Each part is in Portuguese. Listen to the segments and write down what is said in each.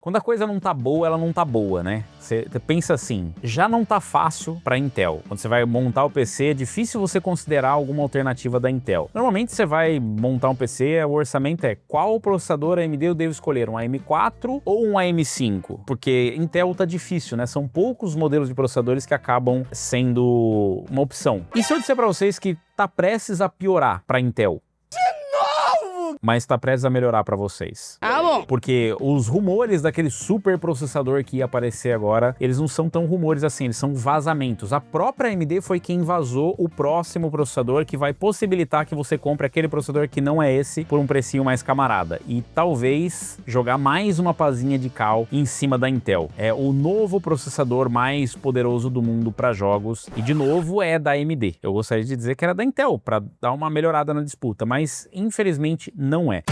Quando a coisa não tá boa, ela não tá boa, né? Você pensa assim, já não tá fácil pra Intel. Quando você vai montar o PC, é difícil você considerar alguma alternativa da Intel. Normalmente você vai montar um PC, o orçamento é qual processador AMD eu devo escolher, um AM4 ou um AM5? Porque Intel tá difícil, né? São poucos modelos de processadores que acabam sendo uma opção. E se eu disser pra vocês que tá prestes a piorar pra Intel? Mas tá prestes a melhorar pra vocês. Ah, bom. Porque os rumores daquele super processador que ia aparecer agora, eles não são tão rumores assim, eles são vazamentos. A própria AMD foi quem vazou o próximo processador que vai possibilitar que você compre aquele processador que não é esse por um precinho mais camarada. E talvez jogar mais uma pazinha de cal em cima da Intel. É o novo processador mais poderoso do mundo para jogos. E de novo é da AMD. Eu gostaria de dizer que era da Intel, para dar uma melhorada na disputa, mas infelizmente não é.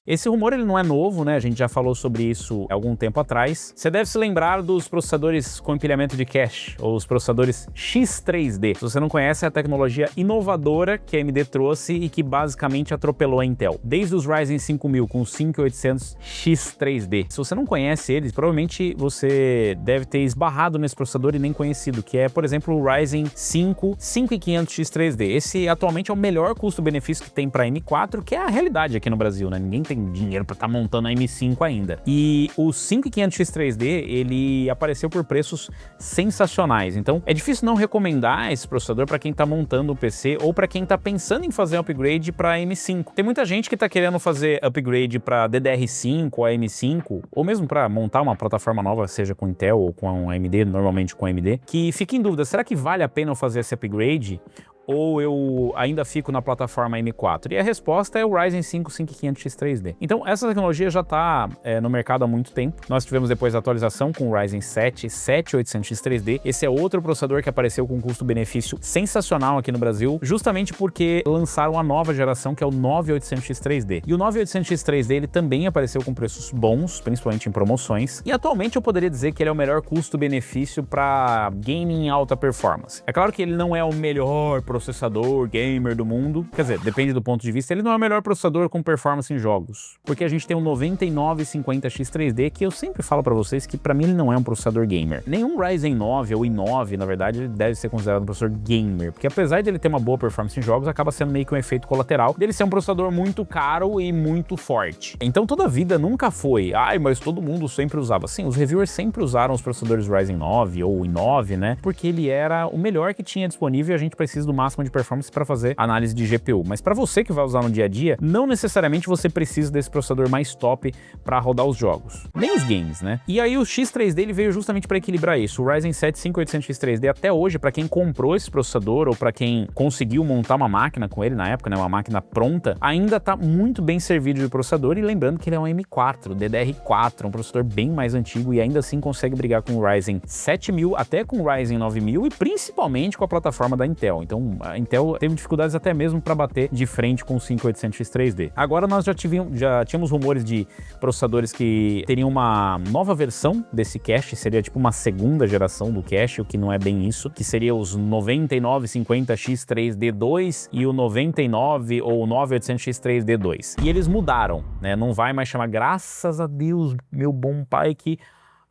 Esse rumor ele não é novo, né? A gente já falou sobre isso há algum tempo atrás. Você deve se lembrar dos processadores com empilhamento de cache, ou os processadores X3D. Se você não conhece, é a tecnologia inovadora que a AMD trouxe e que basicamente atropelou a Intel. Desde os Ryzen 5000 com 5800 X3D. Se você não conhece eles, provavelmente você deve ter esbarrado nesse processador e nem conhecido, que é, por exemplo, o Ryzen 5 5500 X3D. Esse atualmente é o melhor custo-benefício que tem para M4, que é a realidade aqui no Brasil, né? Ninguém tem dinheiro para estar montando a M5 ainda. E o 5500 X3D, ele apareceu por preços sensacionais. Então, é difícil não recomendar esse processador para quem tá montando um PC ou para quem tá pensando em fazer um upgrade para M5. Tem muita gente que tá querendo fazer upgrade para DDR5 ou AM5, ou mesmo para montar uma plataforma nova, seja com Intel ou com AMD, normalmente com AMD, que fica em dúvida, será que vale a pena eu fazer esse upgrade? Ou eu ainda fico na plataforma M4? E a resposta é o Ryzen 5 5500 X3D. Então, essa tecnologia já está no mercado há muito tempo. Nós tivemos depois a atualização com o Ryzen 7 7800 X3D. Esse é outro processador que apareceu com um custo-benefício sensacional aqui no Brasil, justamente porque lançaram a nova geração, que é o 9800 X3D. E o 9800 X3D, ele também apareceu com preços bons, principalmente em promoções. E atualmente eu poderia dizer que ele é o melhor custo-benefício para gaming em alta performance. É claro que ele não é o melhor processador gamer do mundo, quer dizer, depende do ponto de vista, ele não é o melhor processador com performance em jogos, porque a gente tem o 9950 X3D, que eu sempre falo pra vocês que pra mim ele não é um processador gamer. Nenhum Ryzen 9 ou i9, na verdade, ele deve ser considerado um processador gamer, porque apesar de ele ter uma boa performance em jogos, acaba sendo meio que um efeito colateral dele ser um processador muito caro e muito forte. Então toda a vida nunca foi, mas todo mundo sempre usava. Sim, os reviewers sempre usaram os processadores Ryzen 9 ou i9, né, porque ele era o melhor que tinha disponível e a gente precisa do máximo de performance para fazer análise de GPU. Mas para você que vai usar no dia a dia, não necessariamente você precisa desse processador mais top para rodar os jogos, nem os games, né? E aí o X3D ele veio justamente para equilibrar isso. O Ryzen 7 5800 X3D até hoje, para quem comprou esse processador ou para quem conseguiu montar uma máquina com ele na época, né, uma máquina pronta, ainda tá muito bem servido de processador, e lembrando que ele é um M4, DDR4, um processador bem mais antigo, e ainda assim consegue brigar com o Ryzen 7000, até com o Ryzen 9000 e principalmente com a plataforma da Intel. Então a Intel teve dificuldades até mesmo para bater de frente com o 5800 X3D. Agora nós já tínhamos rumores de processadores que teriam uma nova versão desse cache, seria tipo uma segunda geração do cache, o que não é bem isso, que seria os 9950 X3D2 e o 99 ou 9800 X3D2. E eles mudaram, né? Não vai mais chamar, graças a Deus, meu bom pai, que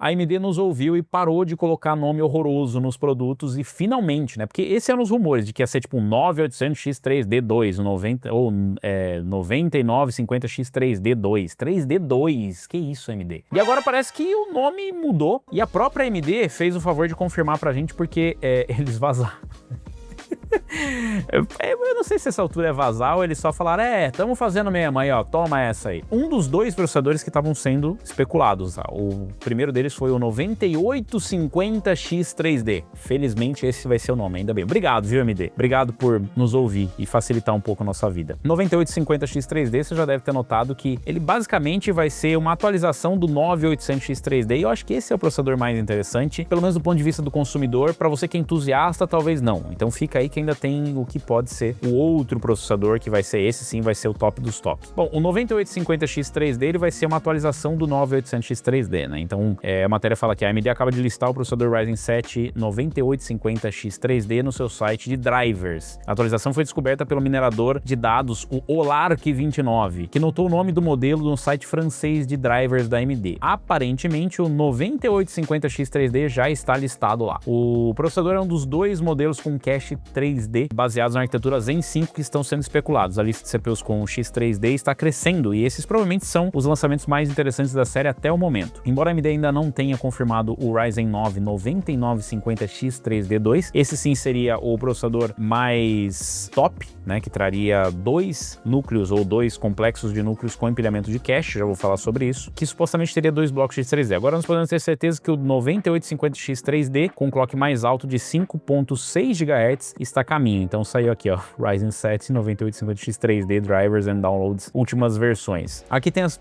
a AMD nos ouviu e parou de colocar nome horroroso nos produtos e finalmente, né? Porque esse eram os rumores de que ia ser tipo um 9800X3D2, um 9950X3D2. 3D2, que isso, AMD? E agora parece que o nome mudou e a própria AMD fez o favor de confirmar pra gente porque eles vazaram. Eu não sei se essa altura é vazar ou eles só falaram, estamos fazendo mesmo aí, ó, toma essa aí. Um dos dois processadores que estavam sendo especulados, tá? O primeiro deles foi o 9850X3D. Felizmente esse vai ser o nome, ainda bem. Obrigado, viu, AMD? Obrigado por nos ouvir e facilitar um pouco a nossa vida. 9850X3D, você já deve ter notado que ele basicamente vai ser uma atualização do 9800X3D e eu acho que esse é o processador mais interessante, pelo menos do ponto de vista do consumidor. Para você que é entusiasta, talvez não. Então fica aí que ainda tem o que pode ser o outro processador, que vai ser esse sim, vai ser o top dos tops. Bom, o 9850X3D ele vai ser uma atualização do 9800X3D, né? Então, a matéria fala que a AMD acaba de listar o processador Ryzen 7 9850X3D no seu site de drivers. A atualização foi descoberta pelo minerador de dados, o Olark29, que notou o nome do modelo no site francês de drivers da AMD. Aparentemente, o 9850X3D já está listado lá. O processador é um dos dois modelos com cache 3D baseados na arquitetura Zen 5 que estão sendo especulados. A lista de CPUs com o X3D está crescendo e esses provavelmente são os lançamentos mais interessantes da série até o momento. Embora a AMD ainda não tenha confirmado o Ryzen 9 9950X3D2, esse sim seria o processador mais top, né, que traria 2 núcleos ou 2 complexos de núcleos com empilhamento de cache, já vou falar sobre isso, que supostamente teria 2 blocos de X3D. Agora nós podemos ter certeza que o 9850X3D com clock mais alto de 5.6 GHz está a caminho. Então saiu aqui, ó, Ryzen 7 9850X3D Drivers and Downloads, últimas versões. Aqui tem as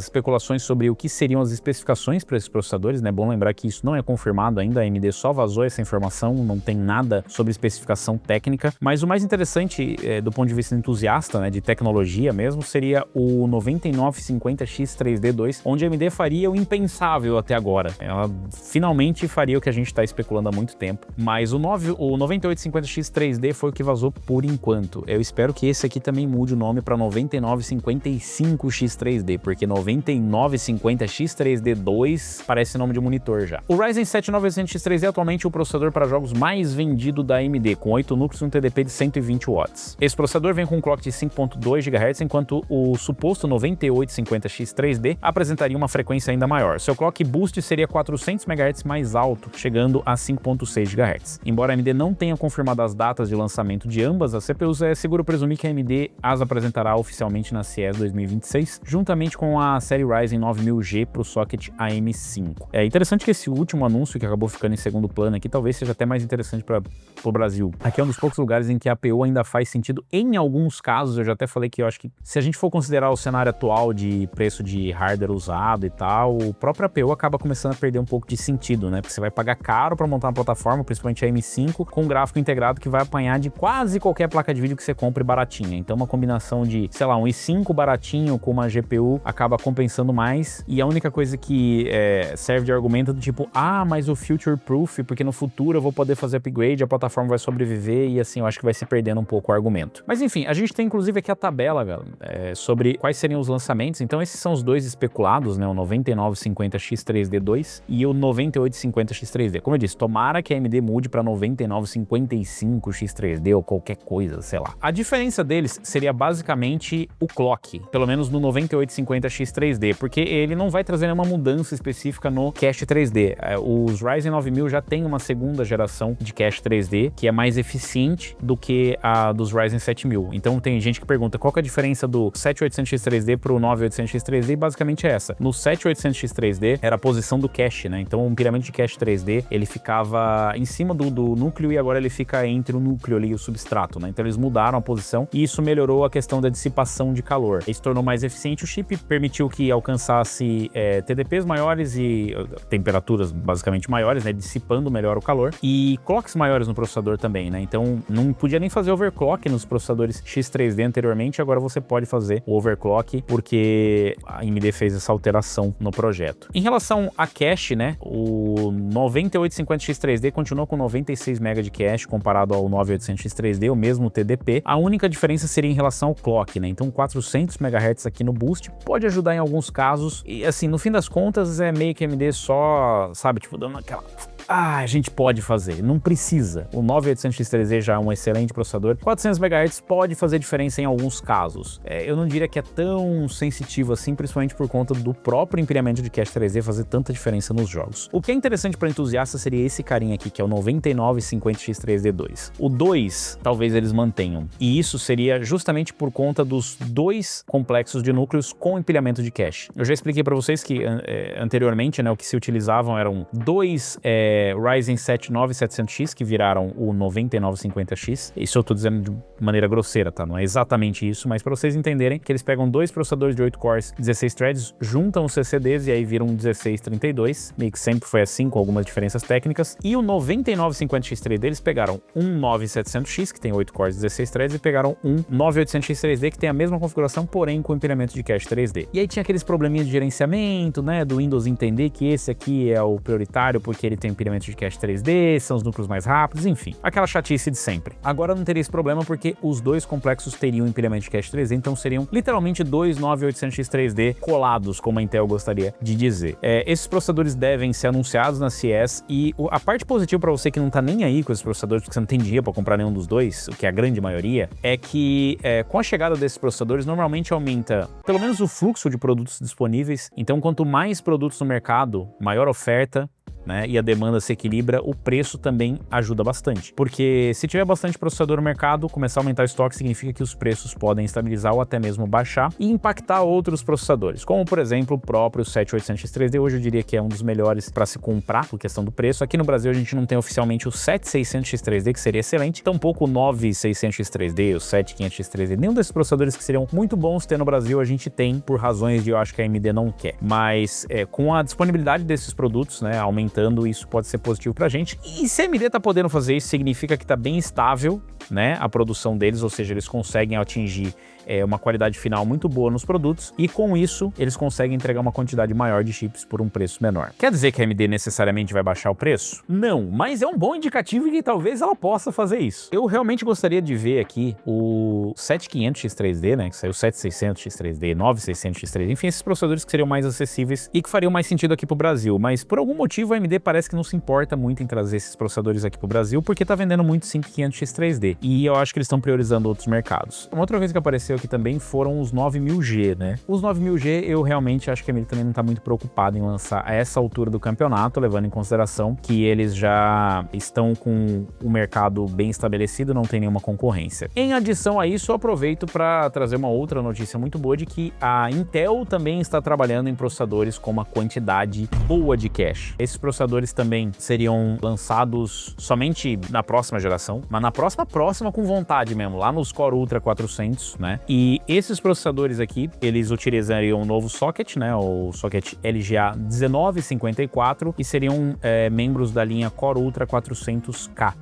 especulações sobre o que seriam as especificações para esses processadores, né? Bom lembrar que isso não é confirmado ainda, a AMD só vazou essa informação, não tem nada sobre especificação técnica, mas o mais interessante do ponto de vista entusiasta, né, de tecnologia mesmo, seria o 9950X3D2, onde a AMD faria o impensável até agora. Ela finalmente faria o que a gente está especulando há muito tempo, mas o 9850X3D foi o que vazou por enquanto. Eu espero que esse aqui também mude o nome para 9955X3D, porque 9950X3D2 parece nome de monitor já. O Ryzen 7 9900X3D é atualmente o processador para jogos mais vendido da AMD, com 8 núcleos e um TDP de 120 watts. Esse processador vem com um clock de 5.2 GHz, enquanto o suposto 9850X3D apresentaria uma frequência ainda maior. Seu clock boost seria 400 MHz mais alto, chegando a 5.6 GHz. Embora a AMD não tenha confirmado as datas de lançamento de ambas as CPUs, é seguro presumir que a AMD as apresentará oficialmente na CES 2026, juntamente com a série Ryzen 9000G para o socket AM5. É interessante que esse último anúncio, que acabou ficando em segundo plano aqui, talvez seja até mais interessante para o Brasil. Aqui é um dos poucos lugares em que a APU ainda faz sentido. Em alguns casos, eu já até falei que eu acho que se a gente for considerar o cenário atual de preço de hardware usado e tal, o próprio APU acaba começando a perder um pouco de sentido, né? Porque você vai pagar caro para montar uma plataforma, principalmente a AM5, com gráfico integrado que vai apanhar de quase qualquer placa de vídeo que você compre baratinha. Então uma combinação de, sei lá, um i5 baratinho com uma GPU acaba compensando mais, e a única coisa que serve de argumento é do tipo, mas o future proof, porque no futuro eu vou poder fazer upgrade, a plataforma vai sobreviver, e assim eu acho que vai se perdendo um pouco o argumento. Mas enfim, a gente tem inclusive aqui a tabela, galera, sobre quais seriam os lançamentos. Então esses são os dois especulados, né, o 9950X3D2 e o 9850X3D. Como eu disse, tomara que a AMD mude para 9955X3D ou qualquer coisa, sei lá. A diferença deles seria basicamente o clock, pelo menos no 9850X3D, porque ele não vai trazer nenhuma mudança específica no cache 3D. Os Ryzen 9000 já tem uma segunda geração de cache 3D, que é mais eficiente do que a dos Ryzen 7000. Então tem gente que pergunta qual que é a diferença do 7800X3D pro 9800X3D, e basicamente é essa. No 7800X3D era a posição do cache, né? Então o empilhamento de cache 3D, ele ficava em cima do núcleo e agora ele fica entre o núcleo ali e o substrato, né? Então eles mudaram a posição e isso melhorou a questão da dissipação de calor. Isso tornou mais eficiente o chip, permitiu que alcançasse TDPs maiores e temperaturas basicamente maiores, né? Dissipando melhor o calor, e clocks maiores no processador também, né? Então não podia nem fazer overclock nos processadores X3D anteriormente, agora você pode fazer o overclock porque a AMD fez essa alteração no projeto. Em relação a cache, né? O 9850X3D continuou com 96 MB de cache comparado ao 9800X3D, o mesmo TDP. A única diferença seria em relação ao clock, né? Então 400 MHz aqui no boost pode ajudar em alguns casos e assim, no fim das contas é meio que AMD só, sabe, tipo, dando aquela... a gente pode fazer, não precisa. O 9800X3D já é um excelente processador. 400 MHz pode fazer diferença em alguns casos. Eu não diria que é tão sensitivo assim, principalmente por conta do próprio empilhamento de cache 3D fazer tanta diferença nos jogos. O que é interessante para entusiasta seria esse carinha aqui, que é o 9950X3D2. O 2, talvez eles mantenham. E isso seria justamente por conta dos dois complexos de núcleos com empilhamento de cache. Eu já expliquei para vocês que anteriormente, né, o que se utilizavam eram dois Ryzen 7 9700X, que viraram o 9950X. Isso eu tô dizendo de maneira grosseira, tá? Não é exatamente isso, mas para vocês entenderem que eles pegam dois processadores de 8 cores, 16 threads, juntam os CCDs e aí viram um 1632, meio que sempre foi assim, com algumas diferenças técnicas. E o 9950X3D, eles pegaram um 9700X, que tem 8 cores, 16 threads, e pegaram um 9800X3D, que tem a mesma configuração, porém com empilhamento de cache 3D. E aí tinha aqueles probleminhas de gerenciamento, né, do Windows entender que esse aqui é o prioritário porque ele tem empilhamento de cache 3D, são os núcleos mais rápidos, enfim, aquela chatice de sempre. Agora não teria esse problema porque os dois complexos teriam empilhamento de cache 3D, então seriam literalmente dois 9800X3D colados, como a Intel gostaria de dizer. Esses processadores devem ser anunciados na CES e a parte positiva para você que não tá nem aí com esses processadores, porque você não tem dinheiro para comprar nenhum dos dois, o que é a grande maioria, é que com a chegada desses processadores normalmente aumenta pelo menos o fluxo de produtos disponíveis, então quanto mais produtos no mercado, maior oferta, né, e a demanda se equilibra, o preço também ajuda bastante. Porque se tiver bastante processador no mercado, começar a aumentar o estoque significa que os preços podem estabilizar ou até mesmo baixar e impactar outros processadores, como por exemplo o próprio 7800X3D. Hoje eu diria que é um dos melhores para se comprar por questão do preço. Aqui no Brasil a gente não tem oficialmente o 7600X3D, que seria excelente, tampouco o 9600X3D, o 7500X3D, nenhum desses processadores que seriam muito bons ter no Brasil a gente tem, por razões de eu acho que a AMD não quer. Mas com a disponibilidade desses produtos, né, aumentando, isso pode ser positivo pra gente. E se a AMD tá podendo fazer isso, significa que tá bem estável, né, a produção deles, ou seja, eles conseguem atingir uma qualidade final muito boa nos produtos e com isso eles conseguem entregar uma quantidade maior de chips por um preço menor. Quer dizer que a AMD necessariamente vai baixar o preço? Não, mas é um bom indicativo de que talvez ela possa fazer isso. Eu realmente gostaria de ver aqui o 7500X3D, né, que saiu 7600X3D, 9600X3D, enfim, esses processadores que seriam mais acessíveis e que fariam mais sentido aqui pro Brasil, mas por algum motivo a AMD parece que não se importa muito em trazer esses processadores aqui pro Brasil porque tá vendendo muito 5500X3D e eu acho que eles estão priorizando outros mercados. Uma outra coisa que apareceu aqui também foram os 9000G, né? Os 9000G eu realmente acho que a AMD também não tá muito preocupada em lançar a essa altura do campeonato, levando em consideração que eles já estão com o mercado bem estabelecido, não tem nenhuma concorrência. Em adição a isso, eu aproveito para trazer uma outra notícia muito boa de que a Intel também está trabalhando em processadores com uma quantidade boa de cache. Esses processadores também seriam lançados somente na próxima geração, mas na próxima com vontade mesmo, lá nos Core Ultra 400, né? E esses processadores aqui, eles utilizariam um novo socket, né, o socket LGA 1954 e seriam membros da linha Core Ultra 400K.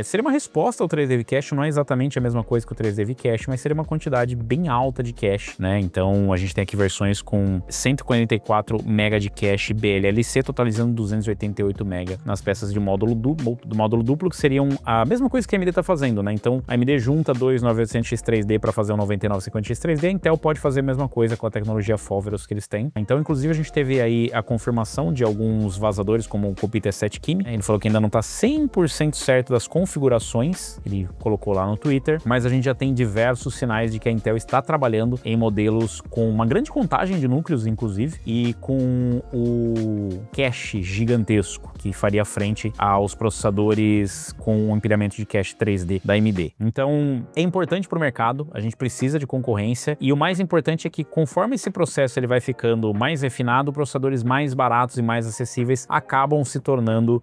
Seria uma resposta ao 3D V-Cache, não é exatamente a mesma coisa que o 3D V-Cache, mas seria uma quantidade bem alta de cache, né? Então a gente tem aqui versões com 144 MB de cache BLLC, totalizando 288 MB nas peças de módulo duplo, que seriam a mesma coisa que a AMD está fazendo, né? Então a AMD junta dois 9800X3D para fazer um 9950X3D, a Intel pode fazer a mesma coisa com a tecnologia Foveros que eles têm. Então, inclusive, a gente teve aí a confirmação de alguns vazadores, como o Copiter 7 Kimi. Ele falou que ainda não está 100% certo das configurações, ele colocou lá no Twitter, mas a gente já tem diversos sinais de que a Intel está trabalhando em modelos com uma grande contagem de núcleos, inclusive, e com o cache gigantesco, que faria frente aos processadores com o empilhamento de cache 3D da AMD. Então, é importante para o mercado, a gente precisa de concorrência e o mais importante é que conforme esse processo ele vai ficando mais refinado, processadores mais baratos e mais acessíveis acabam se tornando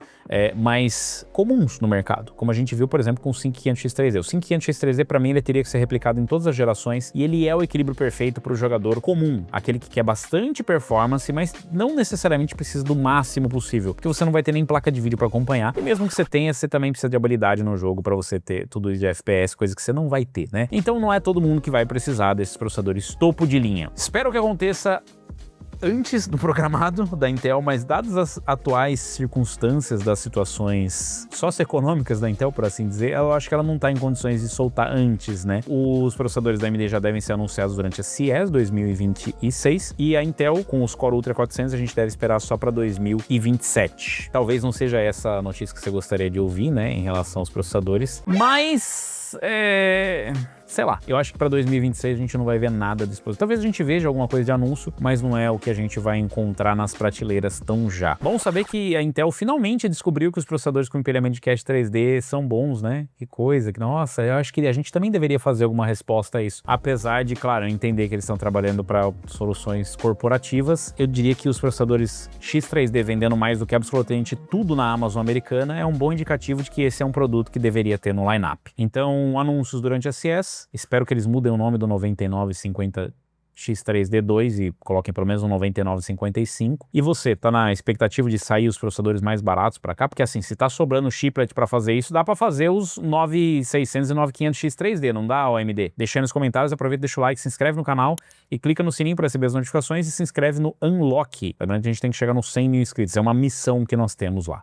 mais comuns no mercado, como a gente viu, por exemplo, com o 5500X3D. O 5500X3D, para mim, ele teria que ser replicado em todas as gerações e ele é o equilíbrio perfeito para o jogador comum, aquele que quer bastante performance, mas não necessariamente precisa do máximo possível, porque você não vai ter nem placa de vídeo para acompanhar, e mesmo que você tenha, você também precisa de habilidade no jogo para você ter tudo de FPS, coisa que você não vai ter, né? Então não é todo mundo que vai precisar desses processadores topo de linha. Espero que aconteça antes do programado da Intel, mas dadas as atuais circunstâncias das situações socioeconômicas da Intel, por assim dizer, eu acho que ela não está em condições de soltar antes, né? Os processadores da AMD já devem ser anunciados durante a CES 2026 e a Intel, com os Core Ultra 400, a gente deve esperar só para 2027. Talvez não seja essa a notícia que você gostaria de ouvir, né, em relação aos processadores, mas sei lá, eu acho que para 2026 a gente não vai ver nada disponível. Talvez a gente veja alguma coisa de anúncio, mas não é o que a gente vai encontrar nas prateleiras tão já. Bom saber que a Intel finalmente descobriu que os processadores com empilhamento de cache 3D são bons, né? Que coisa, que nossa, eu acho que a gente também deveria fazer alguma resposta a isso. Apesar de, claro, eu entender que eles estão trabalhando para soluções corporativas, eu diria que os processadores X3D vendendo mais do que absolutamente tudo na Amazon americana é um bom indicativo de que esse é um produto que deveria ter no line-up. Então, anúncios durante a CES. Espero que eles mudem o nome do 9950 X3D2 e coloquem pelo menos um 9955. E você, tá na expectativa de sair os processadores mais baratos para cá? Porque assim, se tá sobrando chiplet para fazer isso, dá para fazer os 9600 e 9500 X3D, não dá, AMD? Deixa aí nos comentários, aproveita, deixa o like, se inscreve no canal e clica no sininho para receber as notificações e se inscreve no Unlock. Lembrando que a gente tem que chegar nos 100 mil inscritos, é uma missão que nós temos lá.